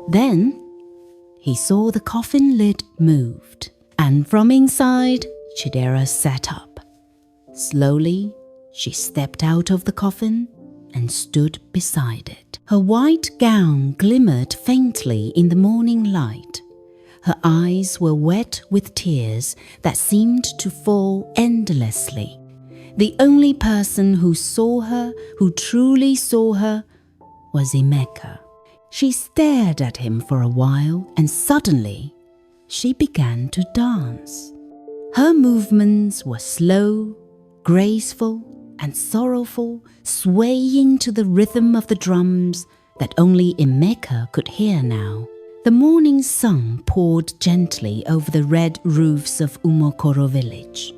Then he saw the coffin lid moved, and from inside, Chidera sat up. Slowly, she stepped out of the coffin and stood beside it. Her white gown glimmered faintly in the morning light. Her eyes were wet with tears that seemed to fall endlessly. The only person who saw her, who truly saw her, was Emeka. She stared at him for a while, and suddenly she began to dance. Her movements were slow, graceful, and sorrowful, swaying to the rhythm of the drums that only Emeka could hear now. The morning sun poured gently over the red roofs of Umokoro village.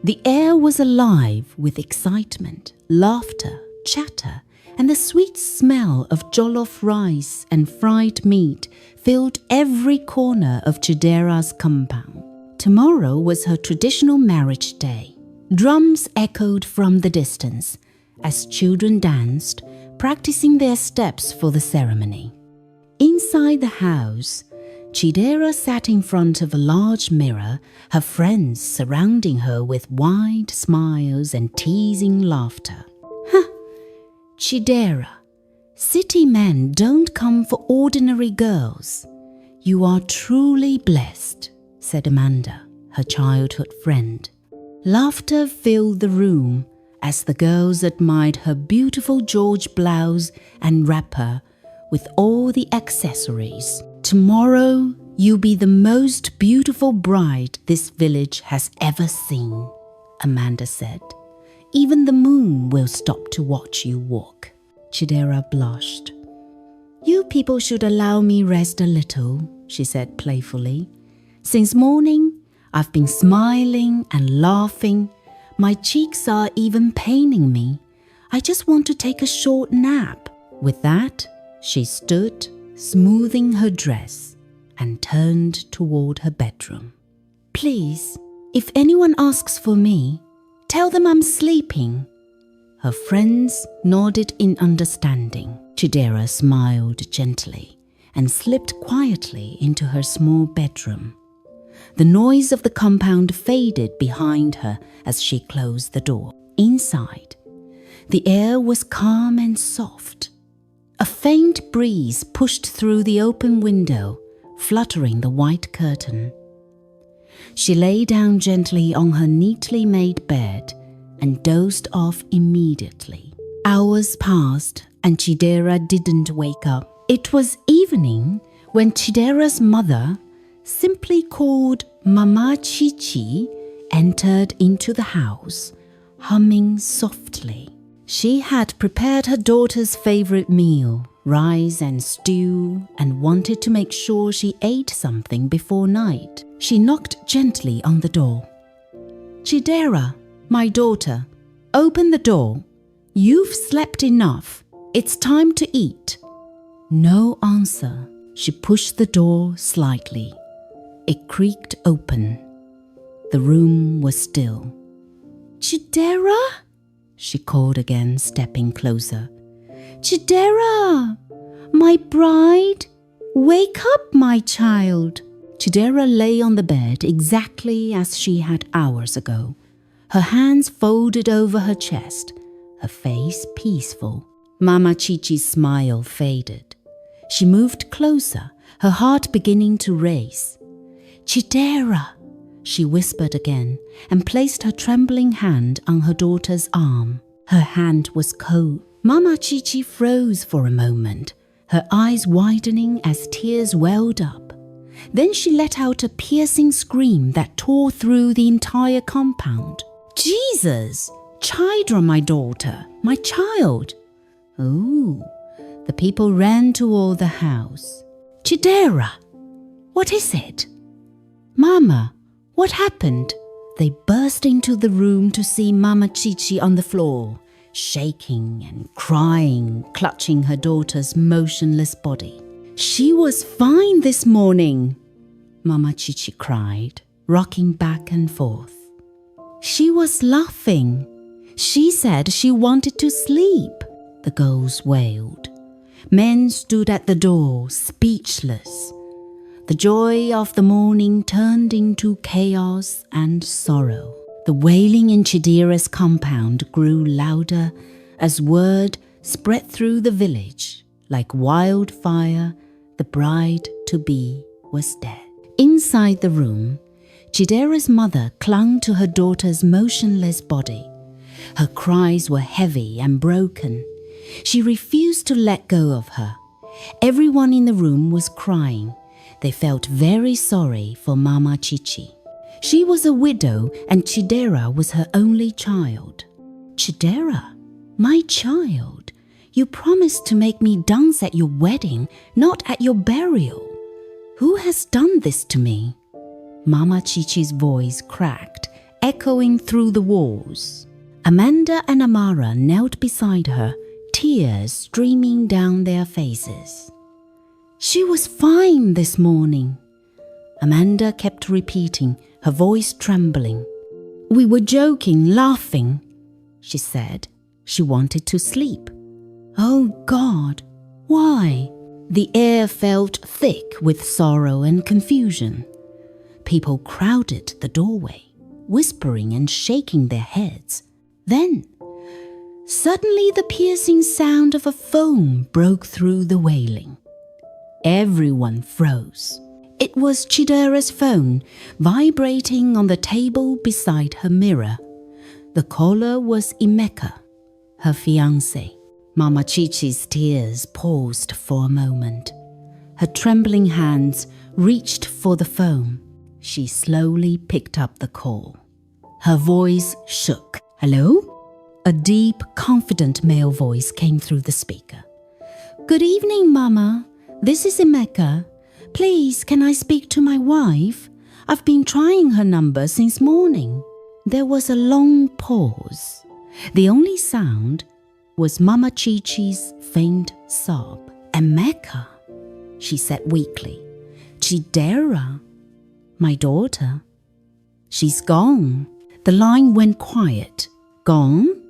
The air was alive with excitement, laughter, chatter, and the sweet smell of jollof rice and fried meat filled every corner of Chidera's compound. Tomorrow was her traditional marriage day. Drums echoed from the distance as children danced, practicing their steps for the ceremony. Inside the house, Chidera sat in front of a large mirror, her friends surrounding her with wide smiles and teasing laughter. Chidera, city men don't come for ordinary girls. You are truly blessed, said Amanda, her childhood friend. Laughter filled the room as the girls admired her beautiful George blouse and wrapper with all the accessories. Tomorrow, you'll be the most beautiful bride this village has ever seen, Amanda said. Even the moon will stop to watch you walk. Chidera blushed. You people should allow me rest a little, she said playfully. Since morning, I've been smiling and laughing. My cheeks are even paining me. I just want to take a short nap. With that, she stood, smoothing her dress, and turned toward her bedroom. Please, if anyone asks for me, tell them I'm sleeping. Her friends nodded in understanding. Chidera smiled gently and slipped quietly into her small bedroom. The noise of the compound faded behind her as she closed the door. Inside, the air was calm and soft. A faint breeze pushed through the open window, fluttering the white curtain. She lay down gently on her neatly made bed and dozed off immediately. Hours passed and Chidera didn't wake up. It was evening when Chidera's mother, simply called Mama Chichi, entered into the house, humming softly. She had prepared her daughter's favorite meal, rice and stew, and wanted to make sure she ate something before night. She knocked gently on the door. Chidera, my daughter, open the door. You've slept enough. It's time to eat. No answer. She pushed the door slightly. It creaked open. The room was still. Chidera? She called again, stepping closer. Chidera, my bride, wake up, my child. Chidera lay on the bed exactly as she had hours ago, her hands folded over her chest, her face peaceful. Mama Chichi's smile faded. She moved closer, her heart beginning to race. Chidera, she whispered again and placed her trembling hand on her daughter's arm. Her hand was cold. Mama Chichi froze for a moment, her eyes widening as tears welled up. Then she let out a piercing scream that tore through the entire compound. Jesus! Chidera, my daughter, my child! Oh, the people ran toward the house. Chidera, what is it? Mama, what happened? They burst into the room to see Mama Chichi on the floor, shaking and crying, clutching her daughter's motionless body. She was fine this morning, Mama Chichi cried, rocking back and forth. She was laughing. She said she wanted to sleep, the girls wailed. Men stood at the door, speechless. The joy of the morning turned into chaos and sorrow. The wailing in Chidera's compound grew louder as word spread through the village. Like wildfire, the bride-to-be was dead. Inside the room, Chidera's mother clung to her daughter's motionless body. Her cries were heavy and broken. She refused to let go of her. Everyone in the room was crying. They felt very sorry for Mama Chichi. She was a widow and Chidera was her only child. Chidera, my child, you promised to make me dance at your wedding, not at your burial. Who has done this to me? Mama Chichi's voice cracked, echoing through the walls. Amanda and Amara knelt beside her, tears streaming down their faces. She was fine this morning. Amanda kept repeating, her voice trembling. We were joking, laughing, she said. She wanted to sleep. Oh God, why? The air felt thick with sorrow and confusion. People crowded the doorway, whispering and shaking their heads. Then, suddenly the piercing sound of a phone broke through the wailing. Everyone froze. It was Chidera's phone, vibrating on the table beside her mirror. The caller was Emeka, her fiance. Mama Chichi's tears paused for a moment. Her trembling hands reached for the phone. She slowly picked up the call. Her voice shook. Hello? A deep, confident male voice came through the speaker. Good evening, Mama. This is Emeka. Please, can I speak to my wife? I've been trying her number since morning. There was a long pause. The only sound was Mama Chichi's faint sob. Emeka, she said weakly. Chidera, my daughter. She's gone. The line went quiet. Gone?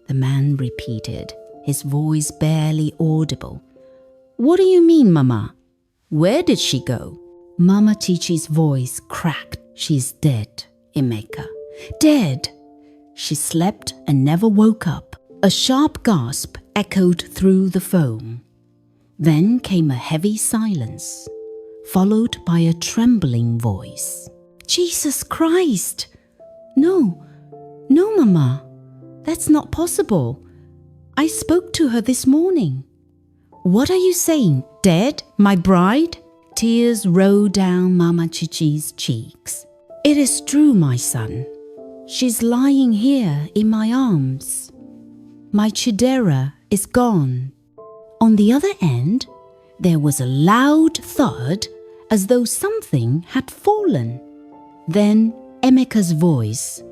The man repeated, his voice barely audible. What do you mean, Mama? Where did she go? Mama Chichi's voice cracked. She's dead, Emeka. Dead. She slept and never woke up. A sharp gasp echoed through the phone. Then came a heavy silence, followed by a trembling voice. Jesus Christ! No, Mama. That's not possible. I spoke to her this morning. What are you saying? Dead? My bride? Tears rolled down Mama Chichi's cheeks. It is true, my son. She's lying here in my arms. My Chidera is gone. On the other end, there was a loud thud as though something had fallen. Then Emeka's voice,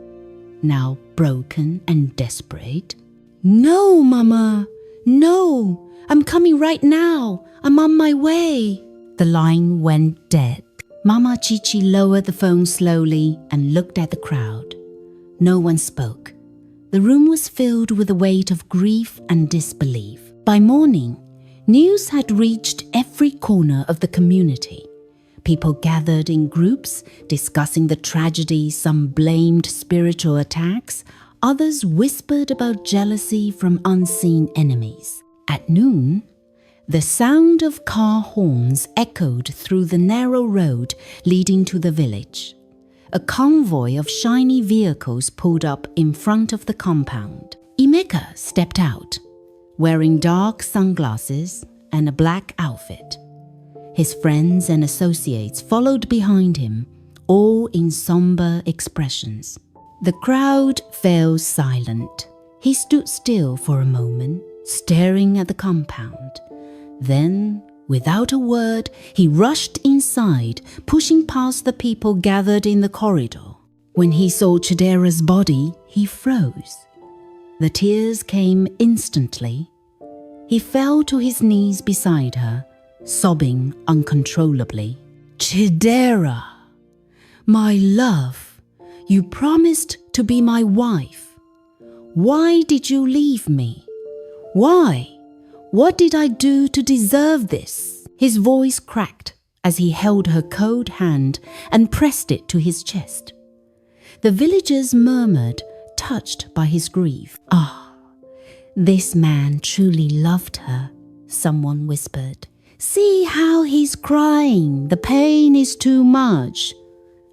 now broken and desperate. No, Mama, no, I'm coming right now. I'm on my way. The line went dead. Mama Chichi lowered the phone slowly and looked at the crowd. No one spoke. The room was filled with the weight of grief and disbelief. By morning, news had reached every corner of the community. People gathered in groups, discussing the tragedy. Some blamed spiritual attacks. Others whispered about jealousy from unseen enemies. At noon, the sound of car horns echoed through the narrow road leading to the village. A convoy of shiny vehicles pulled up in front of the compound. Emeka stepped out, wearing dark sunglasses and a black outfit. His friends and associates followed behind him, all in somber expressions. The crowd fell silent. He stood still for a moment, staring at the compound. Then, without a word, he rushed inside, pushing past the people gathered in the corridor. When he saw Chidera's body, he froze. The tears came instantly. He fell to his knees beside her, sobbing uncontrollably. Chidera, my love, you promised to be my wife. Why did you leave me? Why? What did I do to deserve this?" His voice cracked as he held her cold hand and pressed it to his chest. The villagers murmured, touched by his grief. "Ah, this man truly loved her," someone whispered. "See how he's crying. The pain is too much,"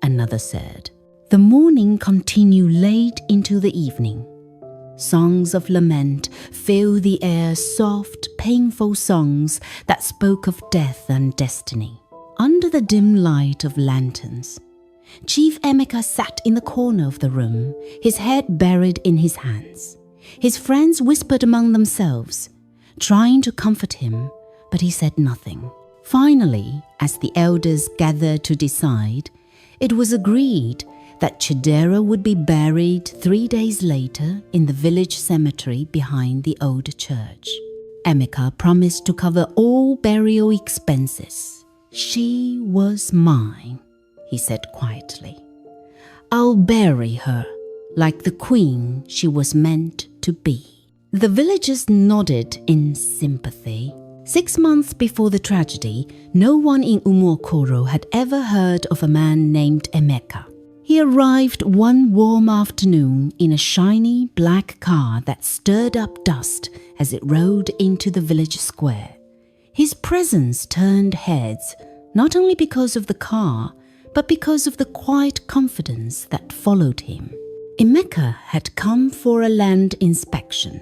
another said. The mourning continued late into the evening. Songs of lament filled the air, soft, painful songs that spoke of death and destiny. Under the dim light of lanterns, Chief Emeka sat in the corner of the room, his head buried in his hands. His friends whispered among themselves, trying to comfort him, but he said nothing. Finally, as the elders gathered to decide, it was agreed that Chidera would be buried 3 days later in the village cemetery behind the old church. Emeka promised to cover all burial expenses. "She was mine," he said quietly. "I'll bury her like the queen she was meant to be." The villagers nodded in sympathy. 6 months before the tragedy, no one in Umuokoro had ever heard of a man named Emeka. He arrived one warm afternoon in a shiny black car that stirred up dust as it rolled into the village square. His presence turned heads, not only because of the car, but because of the quiet confidence that followed him. Emeka had come for a land inspection.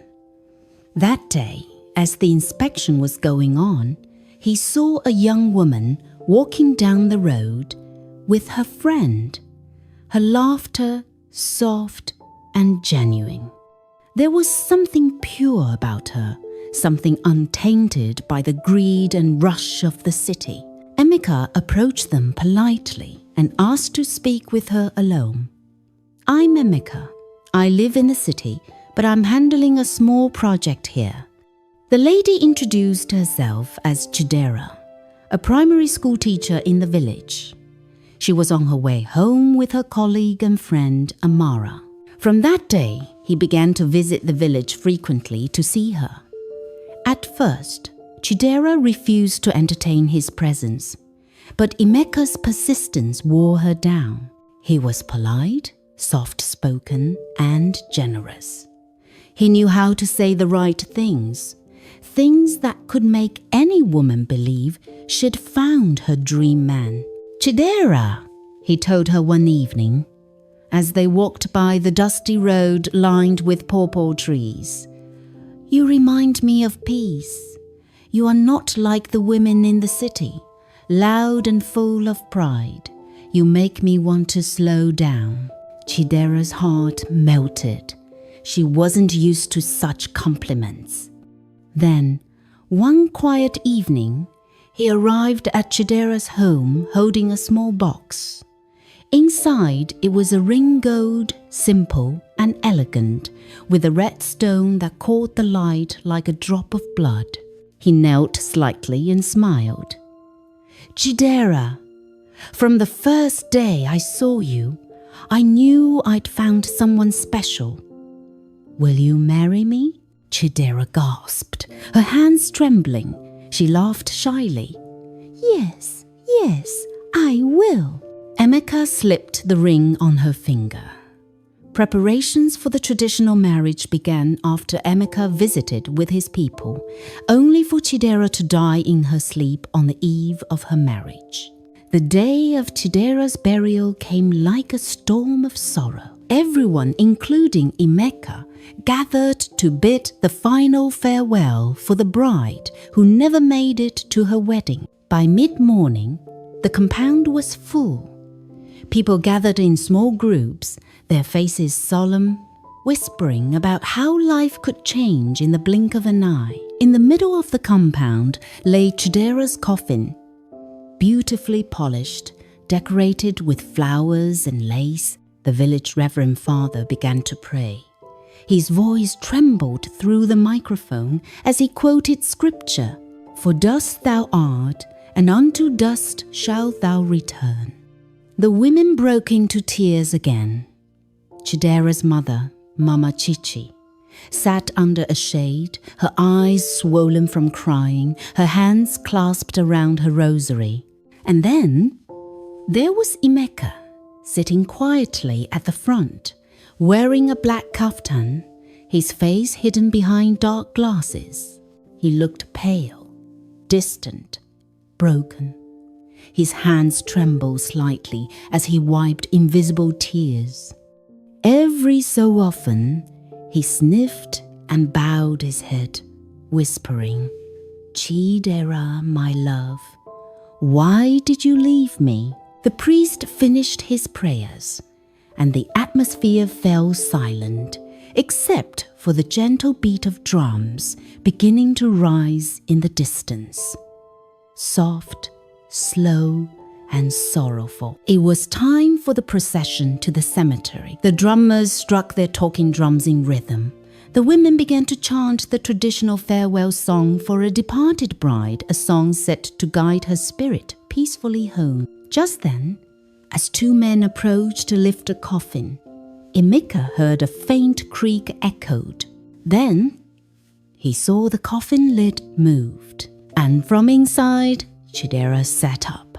That day, as the inspection was going on, he saw a young woman walking down the road with her friend. Her laughter soft and genuine. There was something pure about her, something untainted by the greed and rush of the city. Emeka approached them politely and asked to speak with her alone. "I'm Emeka. I live in the city, but I'm handling a small project here." The lady introduced herself as Chidera, a primary school teacher in the village. She was on her way home with her colleague and friend Amara. From that day, he began to visit the village frequently to see her. At first, Chidera refused to entertain his presence, but Emeka's persistence wore her down. He was polite, soft-spoken, and generous. He knew how to say the right things that could make any woman believe she'd found her dream man. "Chidera," he told her one evening, as they walked by the dusty road lined with pawpaw trees. "You remind me of peace. You are not like the women in the city, loud and full of pride. You make me want to slow down." Chidera's heart melted. She wasn't used to such compliments. Then, one quiet evening, he arrived at Chidera's home holding a small box. Inside, it was a ring gold, simple and elegant, with a red stone that caught the light like a drop of blood. He knelt slightly and smiled. "Chidera, from the first day I saw you, I knew I'd found someone special. Will you marry me?" Chidera gasped, her hands trembling. She laughed shyly. Yes, I will." Emeka slipped the ring on her finger. Preparations for the traditional marriage began after Emeka visited with his people, only for Chidera to die in her sleep on the eve of her marriage. The day of Chidera's burial came like a storm of sorrow. Everyone, including Emeka, gathered to bid the final farewell for the bride who never made it to her wedding. By mid-morning, the compound was full. People gathered in small groups, their faces solemn, whispering about how life could change in the blink of an eye. In the middle of the compound lay Chidera's coffin, beautifully polished, decorated with flowers and lace. The village reverend father began to pray. His voice trembled through the microphone as he quoted scripture, "For dust thou art, and unto dust shalt thou return." The women broke into tears again. Chidera's mother, Mama Chichi, sat under a shade, her eyes swollen from crying, her hands clasped around her rosary. And then there was Emeka, sitting quietly at the front, wearing a black kaftan, his face hidden behind dark glasses. He looked pale, distant, broken. His hands trembled slightly as he wiped invisible tears. Every so often, he sniffed and bowed his head, whispering, "Chidera, my love, why did you leave me?" The priest finished his prayers, and the atmosphere fell silent, except for the gentle beat of drums beginning to rise in the distance. Soft, slow, and sorrowful. It was time for the procession to the cemetery. The drummers struck their talking drums in rhythm. The women began to chant the traditional farewell song for a departed bride, a song set to guide her spirit peacefully home. Just then, as two men approached to lift a coffin, Emeka heard a faint creak echoed. Then, he saw the coffin lid moved, and from inside, Chidera sat up.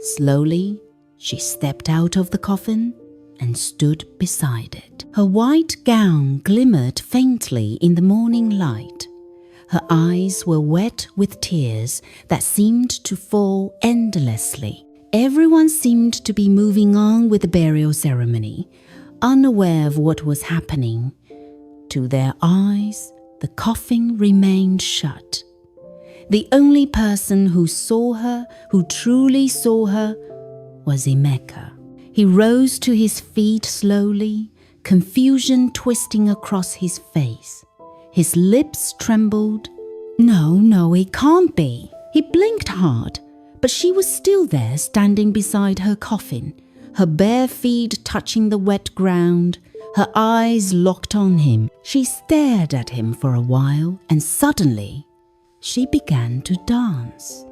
Slowly, she stepped out of the coffin and stood beside it. Her white gown glimmered faintly in the morning light. Her eyes were wet with tears that seemed to fall endlessly. Everyone seemed to be moving on with the burial ceremony, unaware of what was happening. To their eyes, the coffin remained shut. The only person who saw her, who truly saw her, was Emeka. He rose to his feet slowly, confusion twisting across his face. His lips trembled. No, it can't be. He blinked hard, but she was still there, standing beside her coffin, her bare feet touching the wet ground, her eyes locked on him. She stared at him for a while, and suddenly, she began to dance.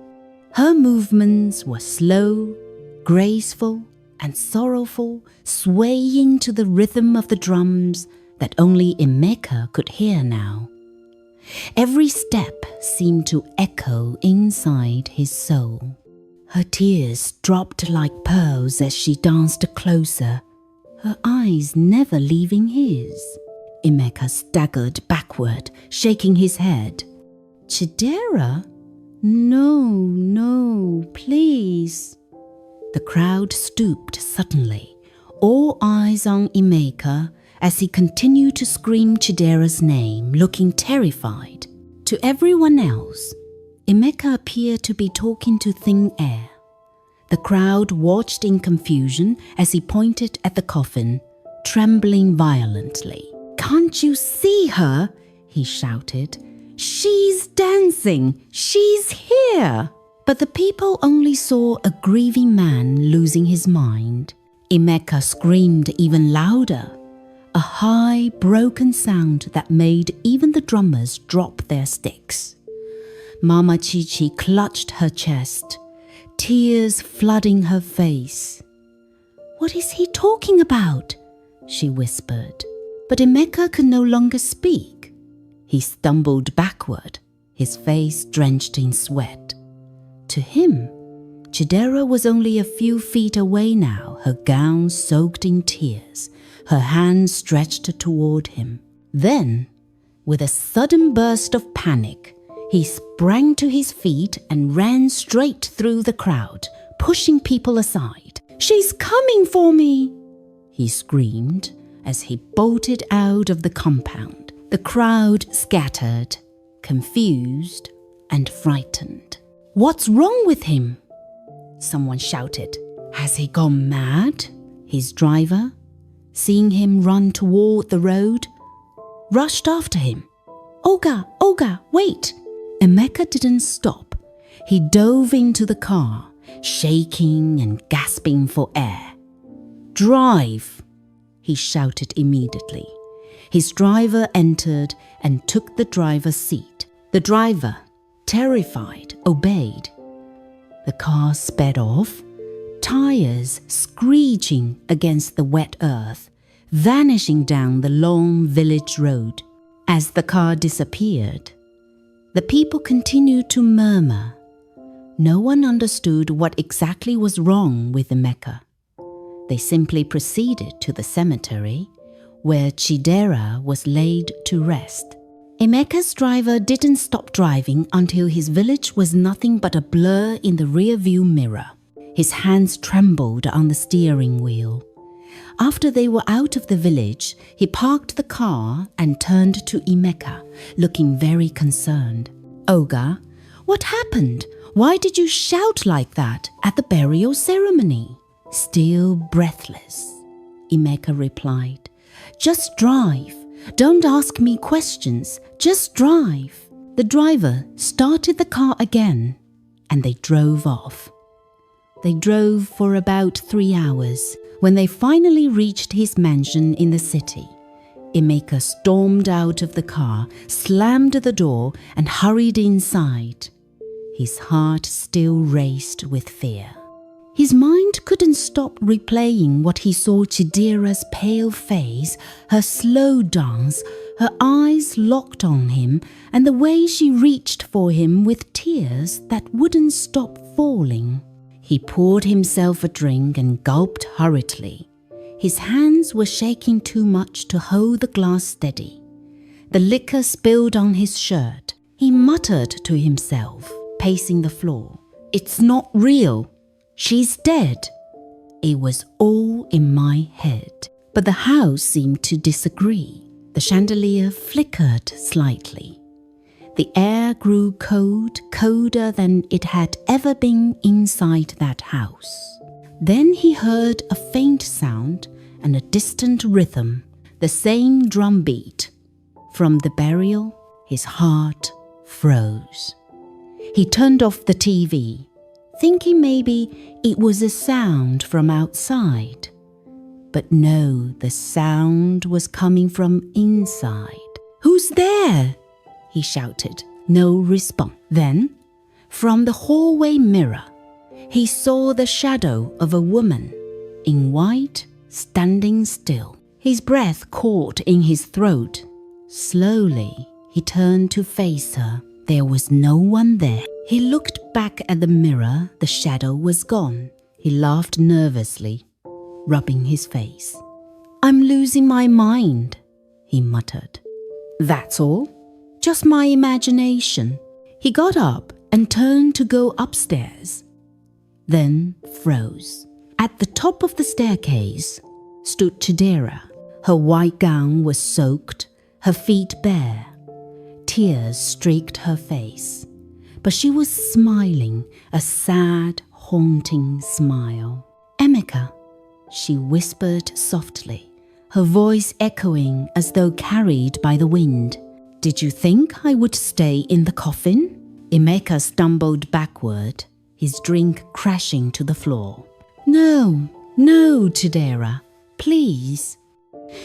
Her movements were slow, graceful, and sorrowful, swaying to the rhythm of the drums that only Emeka could hear now. Every step seemed to echo inside his soul. Her tears dropped like pearls as she danced closer, her eyes never leaving his. Emeka staggered backward, shaking his head. "Chidera? No, please." The crowd stooped suddenly, all eyes on Emeka as he continued to scream Chidera's name, looking terrified. To everyone else, Emeka appeared to be talking to thin air. The crowd watched in confusion as he pointed at the coffin, trembling violently. "Can't you see her?" he shouted. "She's dancing! She's here!" But the people only saw a grieving man losing his mind. Emeka screamed even louder, a high, broken sound that made even the drummers drop their sticks. Mama Chichi clutched her chest, tears flooding her face. "What is he talking about?" she whispered. But Emeka could no longer speak. He stumbled backward, his face drenched in sweat. To him, Chidera was only a few feet away now, her gown soaked in tears, her hands stretched toward him. Then, with a sudden burst of panic, he sprang to his feet and ran straight through the crowd, pushing people aside. "She's coming for me!" he screamed as he bolted out of the compound. The crowd scattered, confused and frightened. "What's wrong with him?" someone shouted. "Has he gone mad?" His driver, seeing him run toward the road, rushed after him. Olga, wait!" Emeka didn't stop. He dove into the car, shaking and gasping for air. "Drive!" he shouted immediately. His driver entered and took the driver's seat. The driver, terrified, obeyed. The car sped off, tires screeching against the wet earth, vanishing down the long village road. As the car disappeared, the people continued to murmur. No one understood what exactly was wrong with Emeka. They simply proceeded to the cemetery, where Chidera was laid to rest. Emeka's driver didn't stop driving until his village was nothing but a blur in the rearview mirror. His hands trembled on the steering wheel. After they were out of the village, he parked the car and turned to Emeka, looking very concerned. "Oga, what happened? Why did you shout like that at the burial ceremony?" Still breathless, Emeka replied, "Just drive. Don't ask me questions. Just drive." The driver started the car again, and they drove off. They drove for about 3 hours. When they finally reached his mansion in the city, Emeka stormed out of the car, slammed the door, and hurried inside. His heart still raced with fear. His mind couldn't stop replaying what he saw: Chidera's pale face, her slow dance, her eyes locked on him, and the way she reached for him with tears that wouldn't stop falling. He poured himself a drink and gulped hurriedly. His hands were shaking too much to hold the glass steady. The liquor spilled on his shirt. He muttered to himself, pacing the floor, "It's not real. She's dead." It was all in my head. But the house seemed to disagree. The chandelier flickered slightly. The air grew cold, colder than it had ever been inside that house. Then he heard a faint sound and a distant rhythm, the same drum beat. From the burial, his heart froze. He turned off the TV, thinking maybe it was a sound from outside. But no, the sound was coming from inside. "Who's there?" he shouted. No response. Then, from the hallway mirror, he saw the shadow of a woman in white standing still. His breath caught in his throat. Slowly, he turned to face her. There was no one there. He looked back at the mirror. The shadow was gone. He laughed nervously, rubbing his face. "I'm losing my mind," he muttered. "That's all? Just my imagination." He got up and turned to go upstairs, then froze. At the top of the staircase stood Chidera. Her white gown was soaked, her feet bare. Tears streaked her face, but she was smiling, a sad, haunting smile. "Emeka," she whispered softly, her voice echoing as though carried by the wind. "Did you think I would stay in the coffin?" Emeka stumbled backward, his drink crashing to the floor. No, Chidera, please."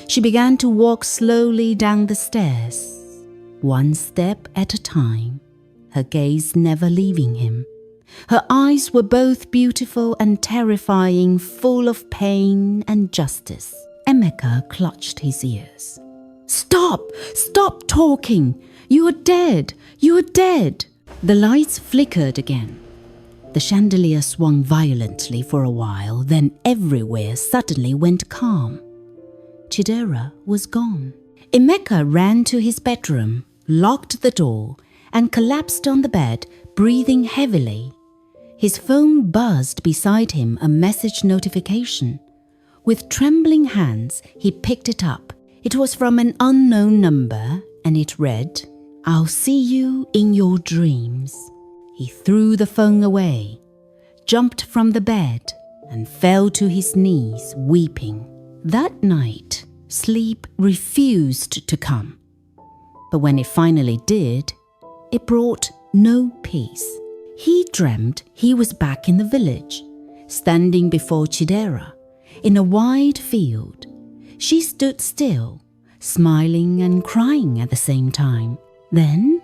She began to walk slowly down the stairs, one step at a time, her gaze never leaving him. Her eyes were both beautiful and terrifying, full of pain and justice. Emeka clutched his ears. Stop talking! You are dead! You are dead!" The lights flickered again. The chandelier swung violently for a while, then everywhere suddenly went calm. Chidera was gone. Emeka ran to his bedroom, locked the door, and collapsed on the bed, breathing heavily. His phone buzzed beside him, a message notification. With trembling hands, he picked it up. It was from an unknown number, and it read, "I'll see you in your dreams." He threw the phone away, jumped from the bed, and fell to his knees, weeping. That night, sleep refused to come. But when it finally did, it brought no peace. He dreamt he was back in the village, standing before Chidera, in a wide field. She stood still, smiling and crying at the same time. Then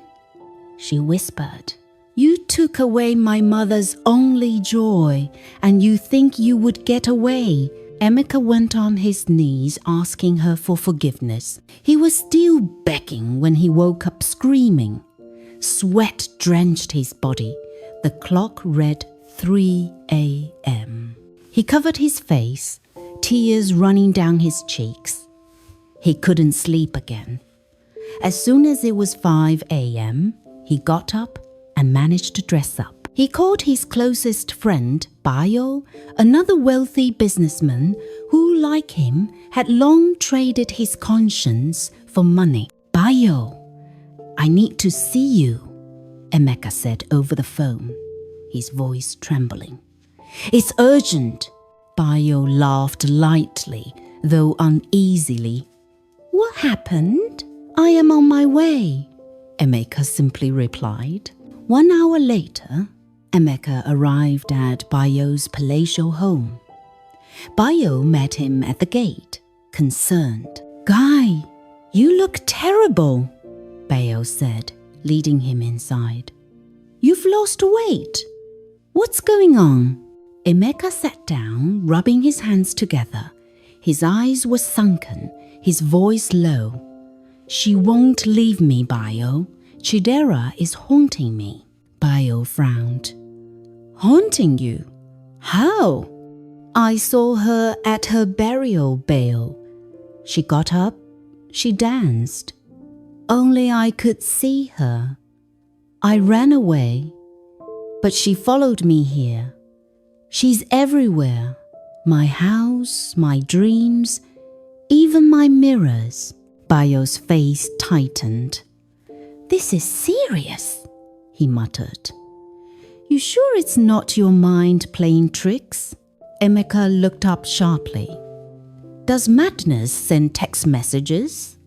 she whispered, "You took away my mother's only joy, and you think you would get away, Emeka went on his knees asking her for forgiveness. He was still begging when he woke up screaming. Sweat drenched his body. The clock read 3 a.m. He covered his face, tears running down his cheeks. He couldn't sleep again. As soon as it was 5 a.m., he got up and managed to dress up. He called his closest friend, Bayo, another wealthy businessman who, like him, had long traded his conscience for money. Bayo, I need to see you, Emeka said over the phone, his voice trembling. It's urgent. Bayo laughed lightly, though uneasily. What happened? I am on my way, Emeka simply replied. 1 hour later, Emeka arrived at Bayo's palatial home. Bayo met him at the gate, concerned. Guy, you look terrible, Bayo said, leading him inside. You've lost weight. What's going on? Emeka sat down, rubbing his hands together. His eyes were sunken, his voice low. She won't leave me, Bayo. Chidera is haunting me. Bayo frowned. Haunting you? How? I saw her at her burial, Bayo. She got up, she danced. Only I could see her. I ran away, but she followed me here. She's everywhere. My house, my dreams, even my mirrors. Bayo's face tightened. This is serious, he muttered. You sure it's not your mind playing tricks? Emeka looked up sharply. Does madness send text messages?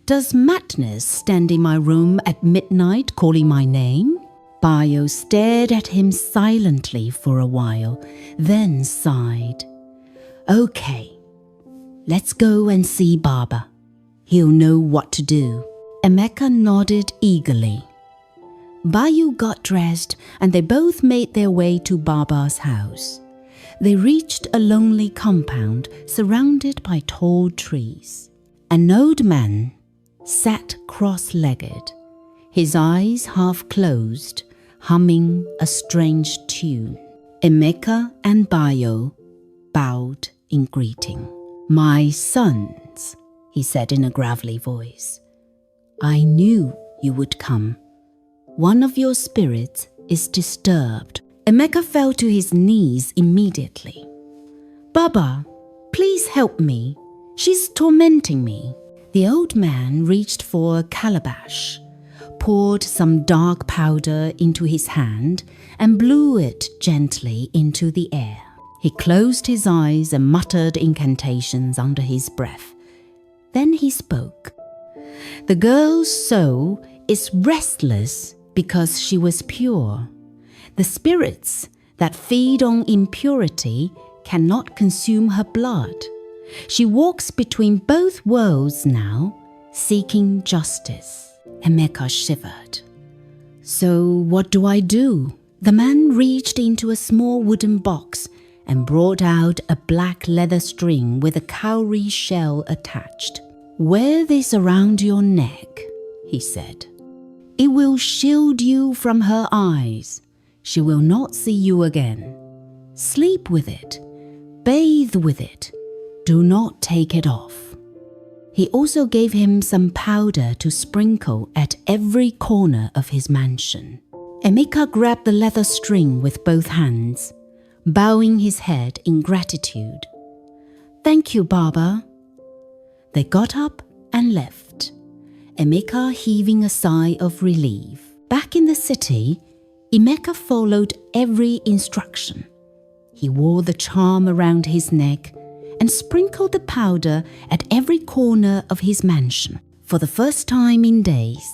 Does madness stand in my room at midnight calling my name? Bayo stared at him silently for a while, then sighed. Okay, let's go and see Baba. He'll know what to do. Emeka nodded eagerly. Bayo got dressed and they both made their way to Baba's house. They reached a lonely compound surrounded by tall trees. An old man sat cross-legged, his eyes half closed, humming a strange tune. Emeka and Bayo bowed in greeting. My sons, he said in a gravelly voice, I knew you would come. One of your spirits is disturbed. Emeka fell to his knees immediately. Baba, please help me. She's tormenting me. The old man reached for a calabash, poured some dark powder into his hand, and blew it gently into the air. He closed his eyes and muttered incantations under his breath. Then he spoke. The girl's soul is restless because she was pure. The spirits that feed on impurity cannot consume her blood. She walks between both worlds now, seeking justice. Emeka shivered. So what do I do? The man reached into a small wooden box and brought out a black leather string with a cowrie shell attached. Wear this around your neck, he said. It will shield you from her eyes. She will not see you again. Sleep with it. Bathe with it. Do not take it off. He also gave him some powder to sprinkle at every corner of his mansion. Emeka grabbed the leather string with both hands, bowing his head in gratitude. Thank you, Baba. They got up and left, Emeka heaving a sigh of relief. Back in the city, Emeka followed every instruction. He wore the charm around his neck and sprinkled the powder at every corner of his mansion. For the first time in days,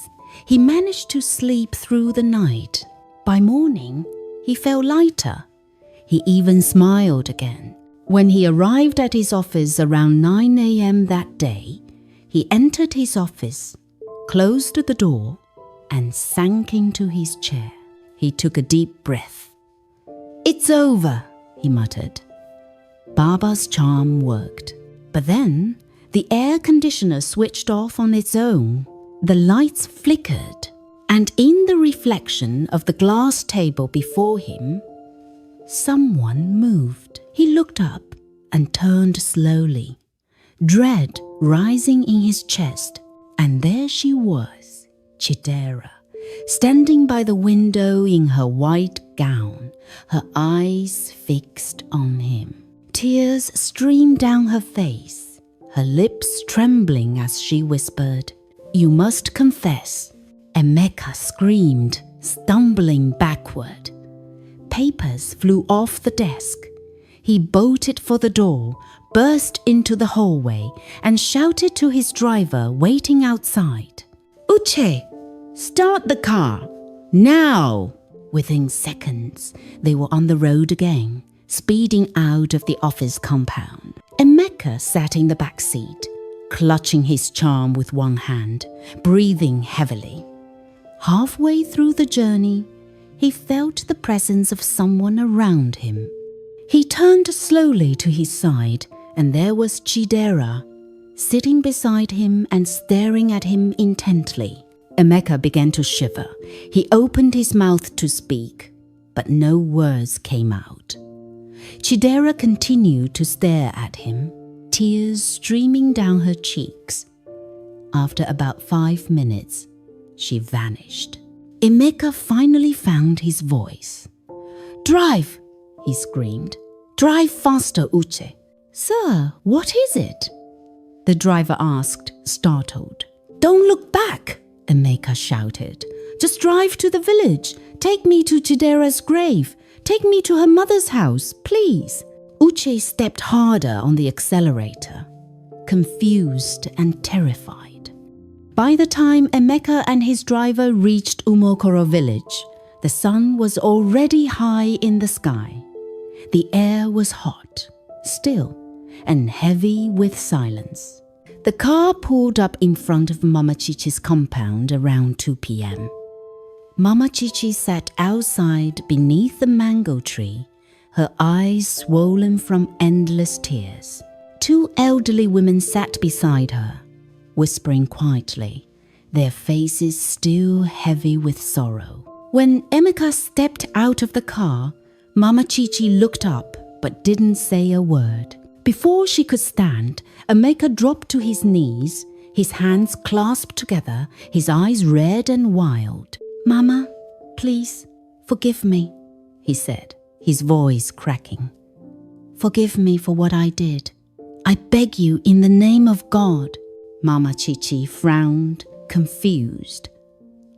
he managed to sleep through the night. By morning, he felt lighter. He even smiled again. When he arrived at his office around 9 a.m. that day, he entered his office, closed the door, and sank into his chair. He took a deep breath. It's over, he muttered. Baba's charm worked. But then, the air conditioner switched off on its own. The lights flickered, and in the reflection of the glass table before him, someone moved. He looked up and turned slowly, dread rising in his chest, and there she was, Chidera, standing by the window in her white gown, her eyes fixed on him. Tears streamed down her face, her lips trembling as she whispered, "You must confess." Emeka screamed, stumbling backward. Papers flew off the desk. He bolted for the door, burst into the hallway, and shouted to his driver waiting outside, "Uche, start the car, now!" Within seconds, they were on the road again, speeding out of the office compound. Emeka sat in the back seat, clutching his charm with one hand, breathing heavily. Halfway through the journey, he felt the presence of someone around him. He turned slowly to his side, and there was Chidera, sitting beside him and staring at him intently. Emeka began to shiver. He opened his mouth to speak, but no words came out. Chidera continued to stare at him, tears streaming down her cheeks. After about 5 minutes, she vanished. Emeka finally found his voice. "Drive!" he screamed. "Drive faster, Uche." "Sir, what is it?" the driver asked, startled. "Don't look back!" Emeka shouted. "Just drive to the village. Take me to Chidera's grave. Take me to her mother's house, please." Uche stepped harder on the accelerator, confused and terrified. By the time Emeka and his driver reached Umokoro village, the sun was already high in the sky. The air was hot, still, and heavy with silence. The car pulled up in front of Mama Chichi's compound around 2 p.m. Mama Chichi sat outside beneath the mango tree, her eyes swollen from endless tears. 2 elderly women sat beside her, whispering quietly, their faces still heavy with sorrow. When Emeka stepped out of the car, Mama Chichi looked up but didn't say a word. Before she could stand, Emeka dropped to his knees, his hands clasped together, his eyes red and wild. "Mama, please, forgive me," he said, his voice cracking. "Forgive me for what I did. I beg you in the name of God." Mama Chichi frowned, confused.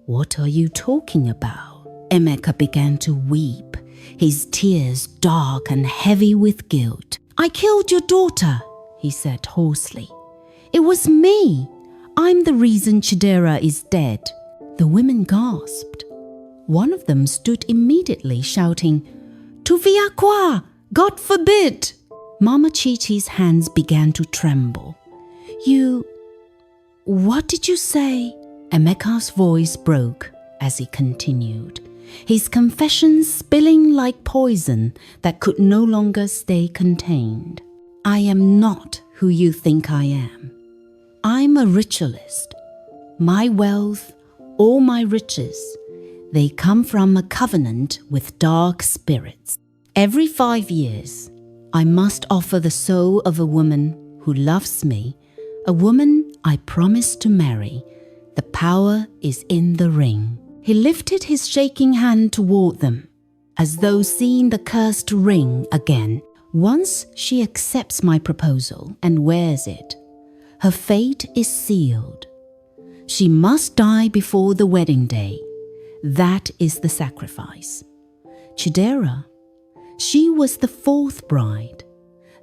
"What are you talking about?" Emeka began to weep, his tears dark and heavy with guilt. "I killed your daughter," he said hoarsely. "It was me. I'm the reason Chidera is dead." The women gasped. One of them stood immediately shouting, "Tuviakwa! God forbid!" Mama Chichi's hands began to tremble. What did you say?" Emeka's voice broke as he continued, his confession spilling like poison that could no longer stay contained. "I am not who you think I am. I'm a ritualist. My wealth, all my riches, they come from a covenant with dark spirits. Every 5 years, I must offer the soul of a woman who loves me, a woman I promise to marry. The power is in the ring." He lifted his shaking hand toward them, as though seeing the cursed ring again. "Once she accepts my proposal and wears it, her fate is sealed. She must die before the wedding day. That is the sacrifice. Chidera, she was the 4th bride.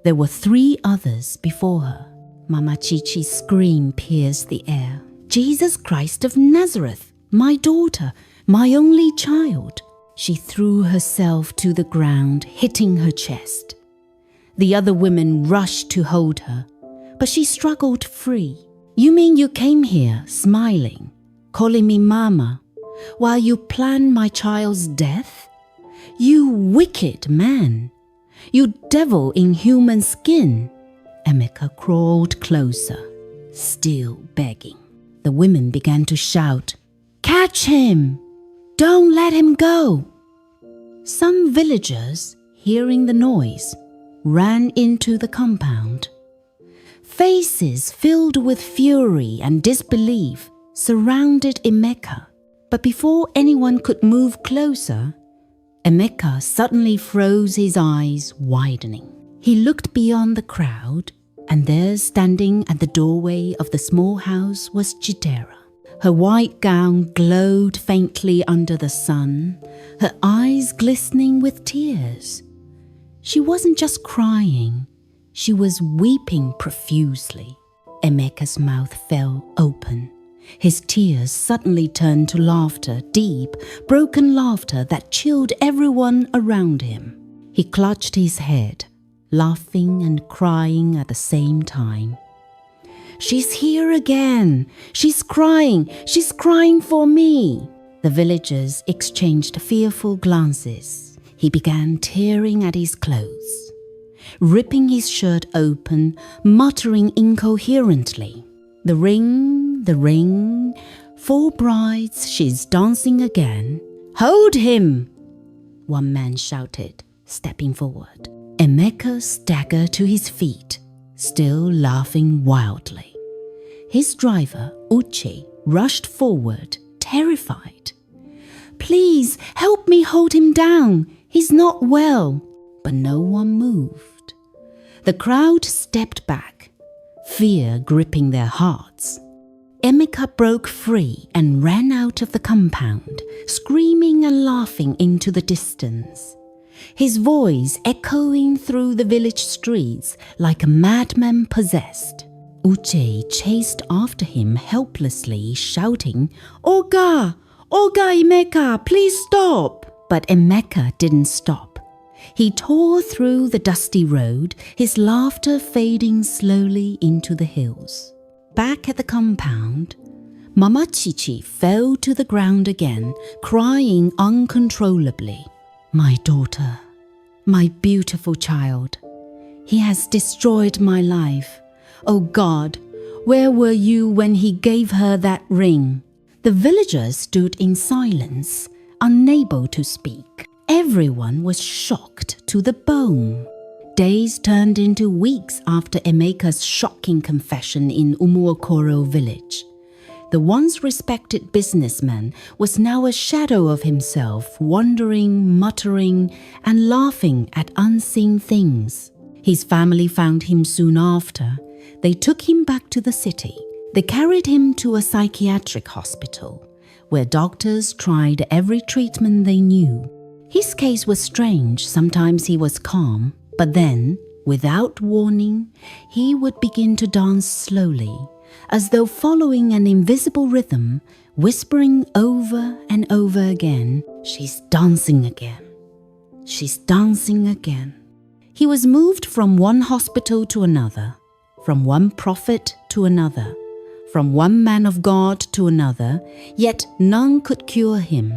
There were 3 others before her." Mama Chichi's scream pierced the air. "Jesus Christ of Nazareth, my daughter, my only child." She threw herself to the ground, hitting her chest. The other women rushed to hold her, but she struggled free. "You mean you came here smiling, calling me Mama, while you planned my child's death? You wicked man! You devil in human skin. Emeka crawled closer, still begging. The women began to shout, "Catch him! Don't let him go!" Some villagers, hearing the noise, ran into the compound. Faces filled with fury and disbelief surrounded Emeka. But before anyone could move closer, Emeka suddenly froze, his eyes widening. He looked beyond the crowd, and there, standing at the doorway of the small house, was Chidera. Her white gown glowed faintly under the sun, her eyes glistening with tears. She wasn't just crying, she was weeping profusely. Emeka's mouth fell open. His tears suddenly turned to laughter, deep, broken laughter that chilled everyone around him. He clutched his head, laughing and crying at the same time. "She's here again! She's crying for me!" The villagers exchanged fearful glances. He began tearing at his clothes, ripping his shirt open, muttering incoherently. The ring, 4 brides, she's dancing again. "Hold him!" one man shouted, stepping forward. Emeka staggered to his feet, still laughing wildly. His driver, Uche, rushed forward, terrified. "Please, help me hold him down. He's not well." But no one moved. The crowd stepped back, fear gripping their hearts. Emeka broke free and ran out of the compound, screaming and laughing into the distance, his voice echoing through the village streets like a madman possessed. Uche chased after him helplessly, shouting, "Oga! Oga Emeka, please stop!" But Emeka didn't stop. He tore through the dusty road, his laughter fading slowly into the hills. Back at the compound, Mama Chichi fell to the ground again, crying uncontrollably. "My daughter, my beautiful child, he has destroyed my life. Oh God, where were you when he gave her that ring?" The villagers stood in silence, unable to speak. Everyone was shocked to the bone. Days turned into weeks after Emeka's shocking confession in Umuokoro village. The once respected businessman was now a shadow of himself, wandering, muttering, and laughing at unseen things. His family found him soon after. They took him back to the city. They carried him to a psychiatric hospital, where doctors tried every treatment they knew. His case was strange. Sometimes he was calm, but then, without warning, he would begin to dance slowly, as though following an invisible rhythm, whispering over and over again, "She's dancing again. She's dancing again." He was moved from one hospital to another, from one prophet to another, from one man of God to another, yet none could cure him.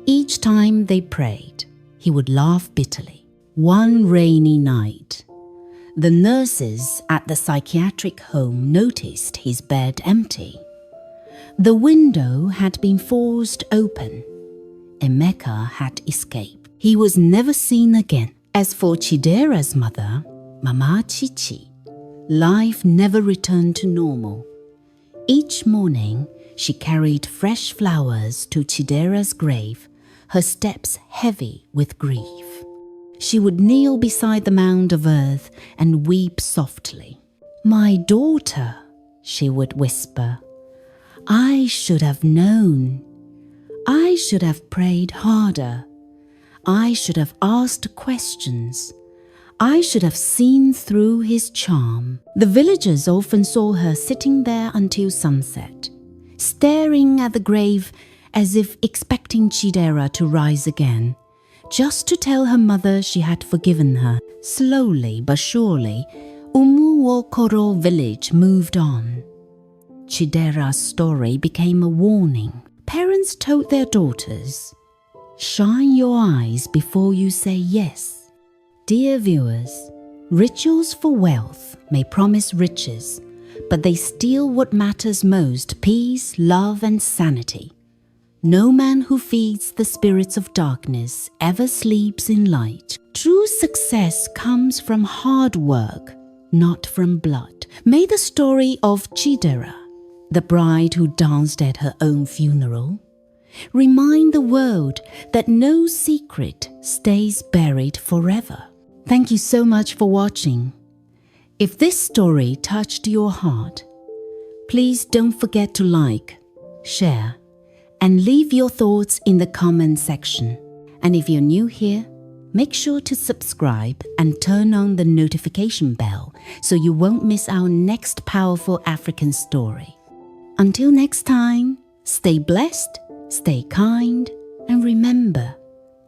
Each time they prayed, he would laugh bitterly. One rainy night, the nurses at the psychiatric home noticed his bed empty. The window had been forced open. Emeka had escaped. He was never seen again. As for Chidera's mother, Mama Chichi, life never returned to normal. Each morning, she carried fresh flowers to Chidera's grave, her steps heavy with grief. She would kneel beside the mound of earth and weep softly. "My daughter," she would whisper, "I should have known. I should have prayed harder. I should have asked questions. I should have seen through his charm." The villagers often saw her sitting there until sunset, staring at the grave as if expecting Chidera to rise again, just to tell her mother she had forgiven her. Slowly but surely, Umuokoro village moved on. Chidera's story became a warning. Parents told their daughters, "Shine your eyes before you say yes. dear viewers, rituals for wealth may promise riches, but they steal what matters most: peace, love, and sanity. No man who feeds the spirits of darkness ever sleeps in light. True success comes from hard work, not from blood. May the story of Chidera, the bride who danced at her own funeral, remind the world that no secret stays buried forever. Thank you so much for watching. If this story touched your heart, please don't forget to like, share, and leave your thoughts in the comment section. And if you're new here, make sure to subscribe and turn on the notification bell so you won't miss our next powerful African story. Until next time, stay blessed, stay kind, and remember,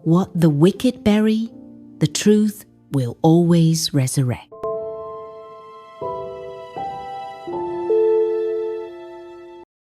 what the wicked bury, the truth will always resurrect.